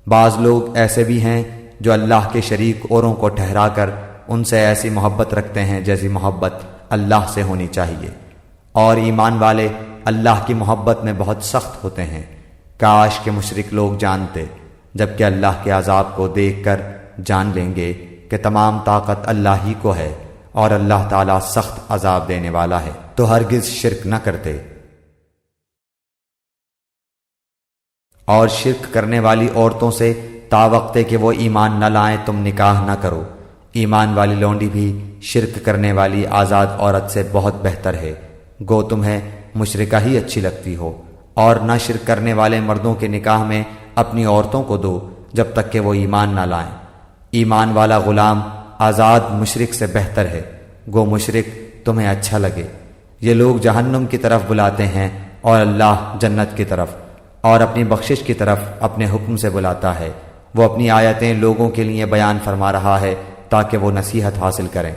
بعض لوگ ایسے بھی ہیں جو اللہ کے شریک اوروں کو ٹھہرا کر ان سے ایسی محبت رکھتے ہیں جیسی محبت اللہ سے ہونی چاہیے، اور ایمان والے اللہ کی محبت میں بہت سخت ہوتے ہیں۔ کاش کہ مشرک لوگ جانتے، جبکہ اللہ کے عذاب کو دیکھ کر جان لیں گے کہ تمام طاقت اللہ ہی کو ہے اور اللہ تعالیٰ سخت عذاب دینے والا ہے، تو ہرگز شرک نہ کرتے۔ اور شرک کرنے والی عورتوں سے تاوقتے کہ وہ ایمان نہ لائیں تم نکاح نہ کرو۔ ایمان والی لونڈی بھی شرک کرنے والی آزاد عورت سے بہت بہتر ہے، گو تمہیں مشرکہ ہی اچھی لگتی ہو، اور نہ شرک کرنے والے مردوں کے نکاح میں اپنی عورتوں کو دو جب تک کہ وہ ایمان نہ لائیں۔ ایمان والا غلام آزاد مشرک سے بہتر ہے، گو مشرک تمہیں اچھا لگے۔ یہ لوگ جہنم کی طرف بلاتے ہیں اور اللہ جنت کی طرف، اور اپنی بخشش کی طرف اپنے حکم سے بلاتا ہے۔ وہ اپنی آیتیں لوگوں کے لیے بیان فرما رہا ہے تاکہ وہ نصیحت حاصل کریں۔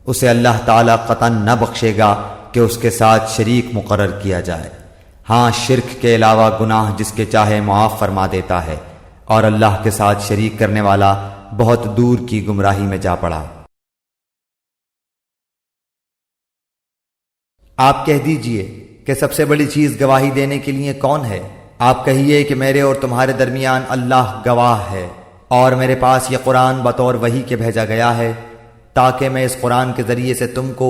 اسے اللہ تعالیٰ قطعاً نہ بخشے گا کہ اس کے ساتھ شریک مقرر کیا جائے۔ ہاں، شرک کے علاوہ گناہ جس کے چاہے معاف فرما دیتا ہے، اور اللہ کے ساتھ شریک کرنے والا بہت دور کی گمراہی میں جا پڑا۔ آپ کہہ دیجئے کہ سب سے بڑی چیز گواہی دینے کے لیے کون ہے؟ آپ کہیے کہ میرے اور تمہارے درمیان اللہ گواہ ہے، اور میرے پاس یہ قرآن بطور وحی کے بھیجا گیا ہے تاکہ میں اس قرآن کے ذریعے سے تم کو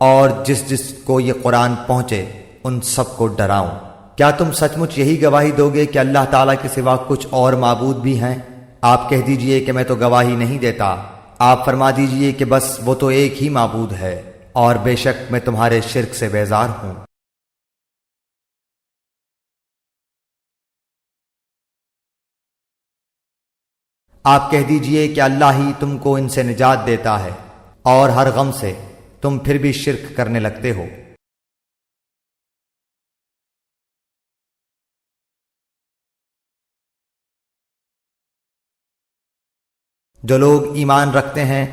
اور جس جس کو یہ قرآن پہنچے ان سب کو ڈراؤں۔ کیا تم سچ مچ یہی گواہی دو گے کہ اللہ تعالیٰ کے سوا کچھ اور معبود بھی ہیں؟ آپ کہہ دیجئے کہ میں تو گواہی نہیں دیتا۔ آپ فرما دیجئے کہ بس وہ تو ایک ہی معبود ہے، اور بے شک میں تمہارے شرک سے بیزار ہوں۔ آپ کہہ دیجئے کہ اللہ ہی تم کو ان سے نجات دیتا ہے، اور ہر غم سے تم پھر بھی شرک کرنے لگتے ہو۔ جو لوگ ایمان رکھتے ہیں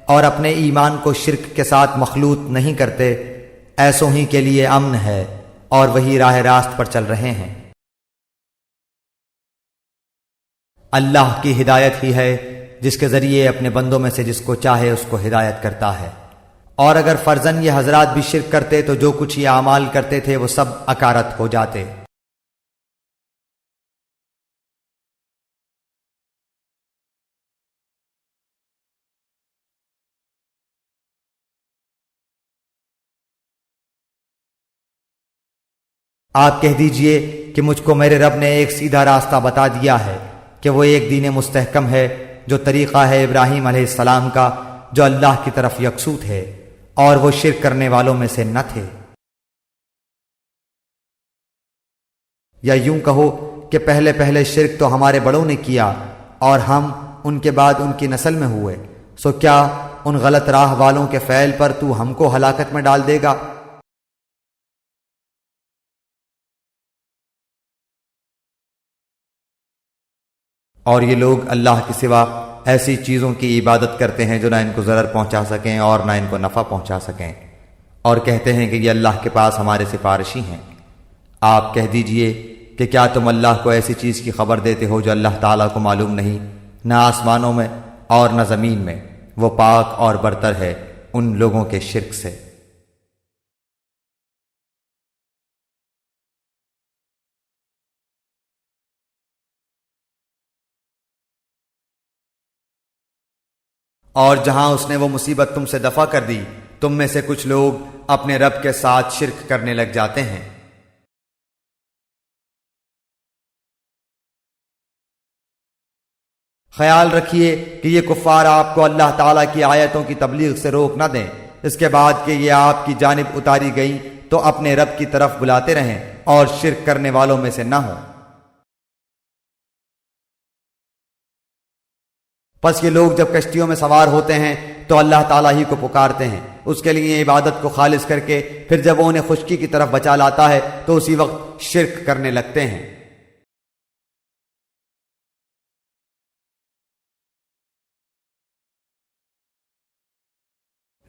اور اپنے ایمان کو شرک کے ساتھ مخلوط نہیں کرتے، ایسوں ہی کے لیے امن ہے اور وہی راہ راست پر چل رہے ہیں۔ اللہ کی ہدایت ہی ہے جس کے ذریعے اپنے بندوں میں سے جس کو چاہے اس کو ہدایت کرتا ہے۔ اور اگر فرضاً یہ حضرات بھی شرک کرتے تو جو کچھ یہ اعمال کرتے تھے وہ سب اکارت ہو جاتے۔ آپ کہہ دیجئے کہ مجھ کو میرے رب نے ایک سیدھا راستہ بتا دیا ہے کہ وہ ایک دین مستحکم ہے جو طریقہ ہے ابراہیم علیہ السلام کا، جو اللہ کی طرف یکسو تھے اور وہ شرک کرنے والوں میں سے نہ تھے۔ یا یوں کہو کہ پہلے پہلے شرک تو ہمارے بڑوں نے کیا اور ہم ان کے بعد ان کی نسل میں ہوئے، سو کیا ان غلط راہ والوں کے فعل پر تو ہم کو ہلاکت میں ڈال دے گا؟ اور یہ لوگ اللہ کے سوا ایسی چیزوں کی عبادت کرتے ہیں جو نہ ان کو ضرر پہنچا سکیں اور نہ ان کو نفع پہنچا سکیں، اور کہتے ہیں کہ یہ اللہ کے پاس ہمارے سفارشی ہیں۔ آپ کہہ دیجئے کہ کیا تم اللہ کو ایسی چیز کی خبر دیتے ہو جو اللہ تعالیٰ کو معلوم نہیں، نہ آسمانوں میں اور نہ زمین میں، وہ پاک اور برتر ہے ان لوگوں کے شرک سے۔ اور جہاں اس نے وہ مصیبت تم سے دفع کر دی، تم میں سے کچھ لوگ اپنے رب کے ساتھ شرک کرنے لگ جاتے ہیں۔ خیال رکھیے کہ یہ کفار آپ کو اللہ تعالیٰ کی آیتوں کی تبلیغ سے روک نہ دیں، اس کے بعد کہ یہ آپ کی جانب اتاری گئیں تو اپنے رب کی طرف بلاتے رہیں اور شرک کرنے والوں میں سے نہ ہوں۔ پس یہ لوگ جب کشتیوں میں سوار ہوتے ہیں تو اللہ تعالیٰ ہی کو پکارتے ہیں اس کے لیے عبادت کو خالص کر کے، پھر جب وہ انہیں خشکی کی طرف بچا لاتا ہے تو اسی وقت شرک کرنے لگتے ہیں۔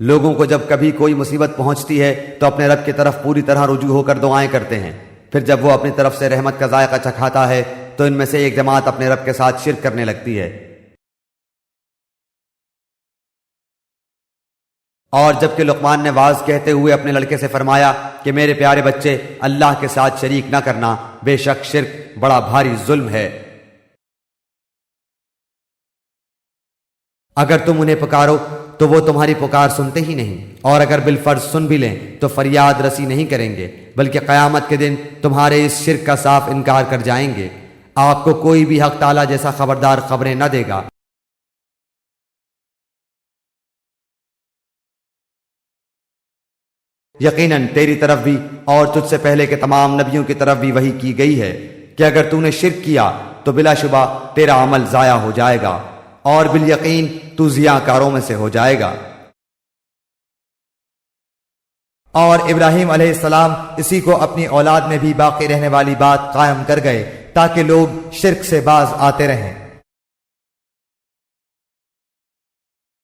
لوگوں کو جب کبھی کوئی مصیبت پہنچتی ہے تو اپنے رب کی طرف پوری طرح رجوع ہو کر دعائیں کرتے ہیں، پھر جب وہ اپنی طرف سے رحمت کا ذائقہ چکھاتا ہے تو ان میں سے ایک جماعت اپنے رب کے ساتھ شرک کرنے لگتی ہے۔ اور جبکہ لقمان نے واعظ کہتے ہوئے اپنے لڑکے سے فرمایا کہ میرے پیارے بچے، اللہ کے ساتھ شریک نہ کرنا، بے شک شرک بڑا بھاری ظلم ہے۔ اگر تم انہیں پکارو تو وہ تمہاری پکار سنتے ہی نہیں، اور اگر بالفرض سن بھی لیں تو فریاد رسی نہیں کریں گے، بلکہ قیامت کے دن تمہارے اس شرک کا صاف انکار کر جائیں گے۔ آپ کو کوئی بھی حق تعالی جیسا خبردار خبریں نہ دے گا۔ یقیناً تیری طرف بھی اور تجھ سے پہلے کے تمام نبیوں کی طرف بھی وحی کی گئی ہے کہ اگر تو نے شرک کیا تو بلا شبہ تیرا عمل ضائع ہو جائے گا، اور بالیقین تو ضیاء کاروں میں سے ہو جائے گا۔ اور ابراہیم علیہ السلام اسی کو اپنی اولاد میں بھی باقی رہنے والی بات قائم کر گئے تاکہ لوگ شرک سے باز آتے رہیں۔